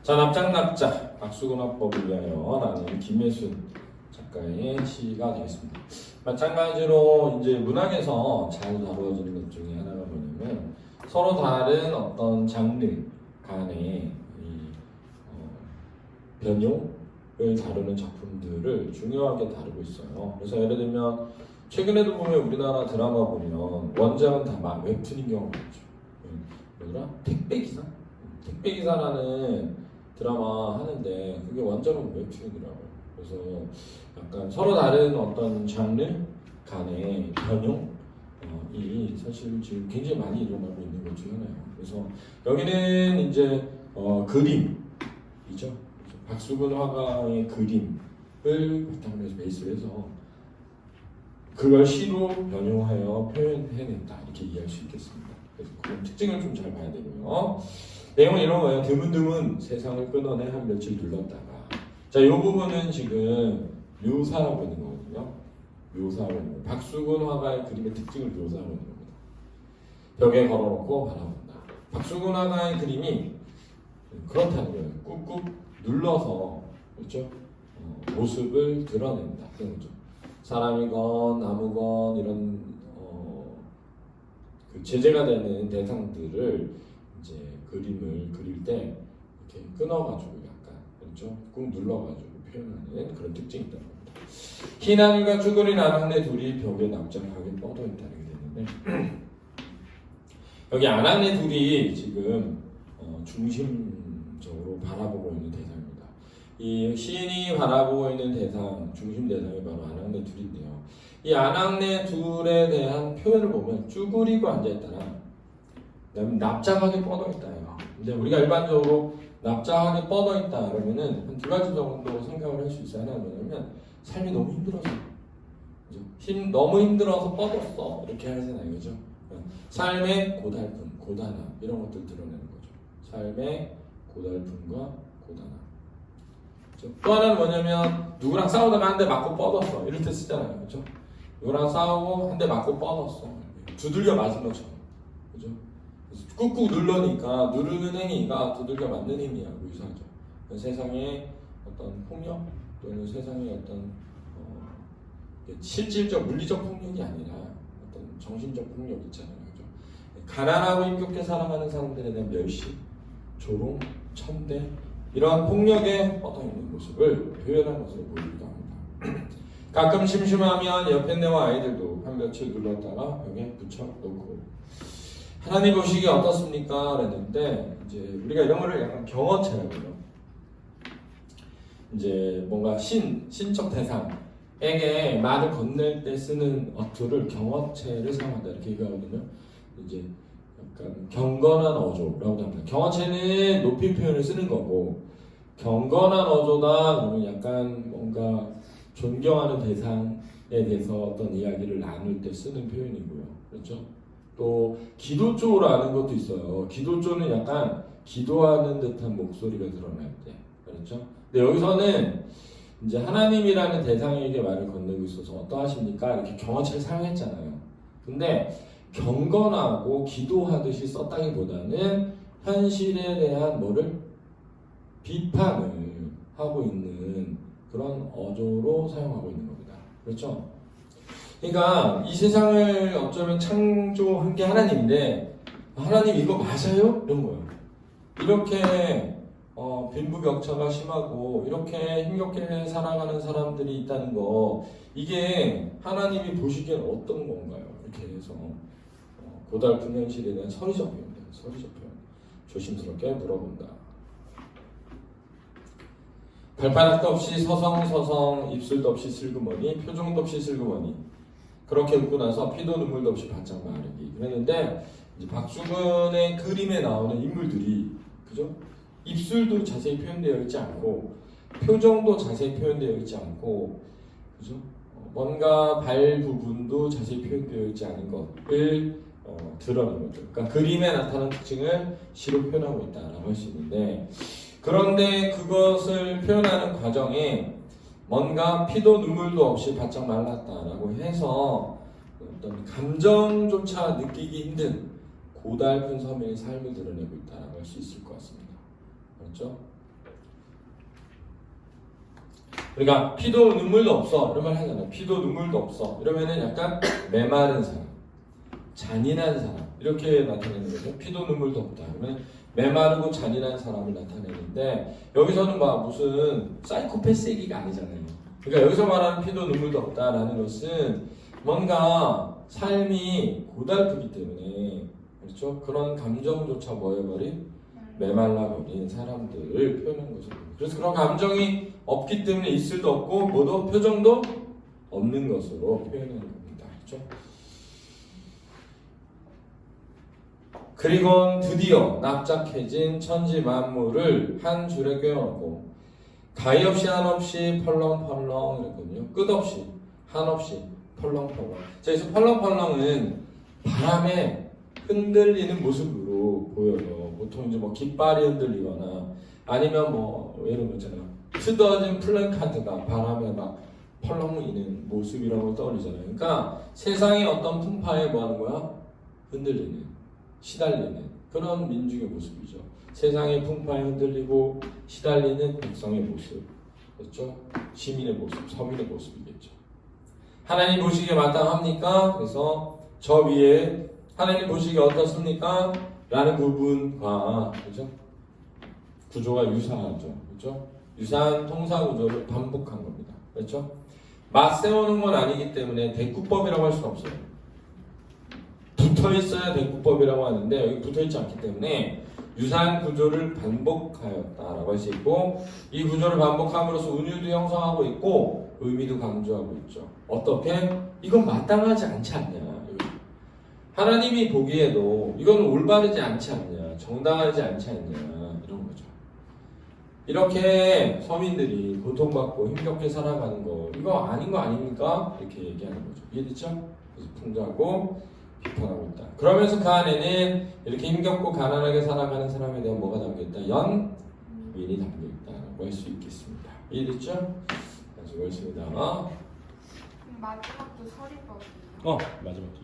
자, 납작납작 박수근화법을 위하여라는 김예순 작가의 시가 되겠습니다. 마찬가지로 이제 문학에서 잘 다루어지는 것 중에 하나가 뭐냐면 서로 다른 어떤 장르 간의 변형을 다루는 작품들을 중요하게 다루고 있어요. 그래서 예를 들면 최근에도 보면 우리나라 드라마 보면 원작은 다 웹툰인 경우가 많죠. 뭐더라? 택배기사? 택배기사라는 드라마 하는데 그게 원작은 웹툰이더라고요. 그래서 약간 서로 다른 어떤 장르 간의 변형이 사실 지금 굉장히 많이 일어나고 있는 것 중에 하나예요. 그래서 여기는 이제 그림이죠. 박수근 화가의 그림을 바탕으로 해서 베이스로 해서 그걸 시로 변형하여 표현해냈다 이렇게 이해할 수 있겠습니다. 그래서 그런 특징을 좀 잘 봐야 되고요. 내용은 이런 거예요. 드문드문 세상을 끊어내 한 며칠 둘렀다가 자, 이 부분은 지금 묘사하고 있는 거거든요. 묘사하고 있는 거예요. 박수근 화가의 그림의 특징을 묘사하고 있는 겁니다. 벽에 걸어놓고 바라본다. 박수근 화가의 그림이 그렇다는 거예요. 꾹꾹 눌러서 그렇죠? 모습을 드러낸다. 그런 거죠. 사람이건 나무건 이런 그 제재가 되는 대상들을 이제 그림을 그릴 때 이렇게 끊어가지고 약간 그렇죠? 꾹 눌러가지고 표현하는 그런 특징이 있다는 겁니다. 흰 하늘과 쭈그린 아낙네 둘이 벽에 납작하게 뻗어 있다는 게 되는데 여기 아낙네 둘이 지금 중심적으로 바라보고 있는 대상입니다. 이 시인이 바라보고 있는 대상, 중심 대상이 바로 아낙네 둘인데요. 이 아낙네 둘에 대한 표현을 보면 쭈그리고 앉아있다나 그다음에 납작하게 뻗어있다예요. 근데 우리가 일반적으로 납작하게 뻗어있다 그러면은 한 두 가지 정도 생각을 할 수 있어요. 하나는 뭐냐면 삶이 너무 힘들어서 그죠? 너무 힘들어서 뻗었어 이렇게 하잖아요. 그죠? 삶의 고달픔, 고단함 이런 것들 드러내는 거죠. 삶의 고달픔과 고단함. 그렇죠? 또 하나는 뭐냐면 누구랑 싸우다가 한 대 맞고 뻗었어 이럴 때 쓰잖아요. 그렇죠? 누구랑 싸우고 한 대 맞고 뻗었어 두들겨 맞은 것처럼. 그죠? 꾹꾹 누르니까 누르는 행위가 두들겨 맞는 행위하고 유사하죠. 세상의 어떤 폭력 또는 세상의 어떤 실질적 물리적 폭력이 아니라 어떤 정신적 폭력 있잖아요. 그죠? 가난하고 힘겹게 살아가는 사람들에 대한 멸시, 조롱, 천대 이러한 폭력에 뻗어있는 모습을 표현한 것으로 보이기도 합니다. 가끔 심심하면 옆에 내와 아이들도 한 며칠 눌렀다가 벽에 붙여놓고 하나님 보시기에 어떻습니까? 그랬는데 이제 우리가 이런 거를 약간 경어체라고 해요. 이제 뭔가 신적 대상에게 말을 건넬 때 쓰는 어투를 경어체를 사용한다 이렇게 얘기하거든요. 이제 약간 경건한 어조라고 합니다. 경어체는 높이 표현을 쓰는 거고 경건한 어조다 그러면 약간 뭔가 존경하는 대상에 대해서 어떤 이야기를 나눌 때 쓰는 표현이고요. 그렇죠? 또 기도조라는 것도 있어요. 기도조는 약간 기도하는 듯한 목소리가 드러날 때, 그렇죠? 근데 여기서는 이제 하나님이라는 대상에게 말을 건네고 있어서 어떠하십니까? 이렇게 경어체를 사용했잖아요. 근데 경건하고 기도하듯이 썼다기보다는 현실에 대한 뭐를 비판을 하고 있는 그런 어조로 사용하고 있는 겁니다. 그렇죠? 그러니까 이 세상을 어쩌면 창조한 게 하나님인데 하나님 이거 맞아요? 이런 거예요. 이렇게 빈부격차가 심하고 이렇게 힘겹게 살아가는 사람들이 있다는 거 이게 하나님이 보시기엔 어떤 건가요? 이렇게 해서 고달픈 현실에 대한 서리적 표현입니다. 서리적 표현. 조심스럽게 물어본다. 발바닥도 없이 서성서성 입술도 없이 슬그머니 표정도 없이 슬그머니 그렇게 웃고 나서 피도 눈물도 없이 바짝 마르기 그랬는데 이제 박수근의 그림에 나오는 인물들이 그죠? 입술도 자세히 표현되어 있지 않고 표정도 자세히 표현되어 있지 않고 그죠? 뭔가 발 부분도 자세히 표현되어 있지 않은 것을 드러내는 거죠. 그러니까 그림에 나타나는 특징을 시로 표현하고 있다라고 할 수 있는데 그런데 그것을 표현하는 과정에 뭔가 피도 눈물도 없이 바짝 말랐다라고 해서 어떤 감정조차 느끼기 힘든 고달픈 섬의 삶을 드러내고 있다라고 할 수 있을 것 같습니다. 그렇죠? 그러니까 피도 눈물도 없어 이런 말 하잖아. 피도 눈물도 없어 이러면은 약간 메마른 사람, 잔인한 사람 이렇게 나타내는 거죠. 피도 눈물도 없다 그러면 메마르고 잔인한 사람을 나타내는데 여기서는 막 무슨 사이코패스 얘기가 아니잖아요. 그러니까 여기서 말하는 피도 눈물도 없다라는 것은 뭔가 삶이 고달프기 때문에 그렇죠. 그런 감정조차 뭐해버린 메말라버린 사람들을 표현한 거죠. 그래서 그런 감정이 없기 때문에 있을 도 없고 뭐도 표정도 없는 것으로 표현하는 겁니다. 그렇죠? 그리고 드디어 납작해진 천지 만물을 한 줄에 꿰어놓고 가히 없이 한없이 펄렁펄렁 이랬거든요. 끝없이 한없이 펄렁펄렁. 자, 여기서 펄렁펄렁은 바람에 흔들리는 모습으로 보여요. 보통 이제 뭐 깃발이 흔들리거나 아니면 뭐 예를 들면 뜯어진 플랜카드가 바람에 막 펄렁이는 모습이라고 걸 떠올리잖아요. 그러니까 세상의 어떤 풍파에 뭐 하는 거야? 흔들리는, 시달리는 그런 민중의 모습이죠. 세상의 풍파에 흔들리고 시달리는 백성의 모습, 그렇죠? 시민의 모습, 서민의 모습이겠죠. 하나님 보시기에 마땅합니까? 그래서 저 위에 하나님 보시기에 어떻습니까? 라는 부분과 그렇죠? 구조가 유사하죠. 그렇죠? 유사한 통사 구조를 반복한 겁니다. 그렇죠? 맞세우는 건 아니기 때문에 대꾸법이라고 할 수는 없어요. 붙어 있어야 대꾸법이라고 하는데 여기 붙어 있지 않기 때문에 유사한 구조를 반복하였다라고 할 수 있고 이 구조를 반복함으로써 은유도 형성하고 있고 의미도 강조하고 있죠. 어떻게? 이건 마땅하지 않지 않냐. 하나님이 보기에도 이건 올바르지 않지 않냐, 정당하지 않지 않냐 이런 거죠. 이렇게 서민들이 고통받고 힘겹게 살아가는 거 이거 아닌 거 아닙니까? 이렇게 얘기하는 거죠. 이해됐죠? 그래서 풍자하고 비판하고 있다. 그러면서 그 안에는 이렇게 힘겹고 가난하게 살아가는 사람에 대한 뭐가 담겨있다? 연민이 담겨있다라고 할 수 있겠습니다. 이해됐죠? 아주 옳습니다. 마지막도 서리법이에요. 마지막도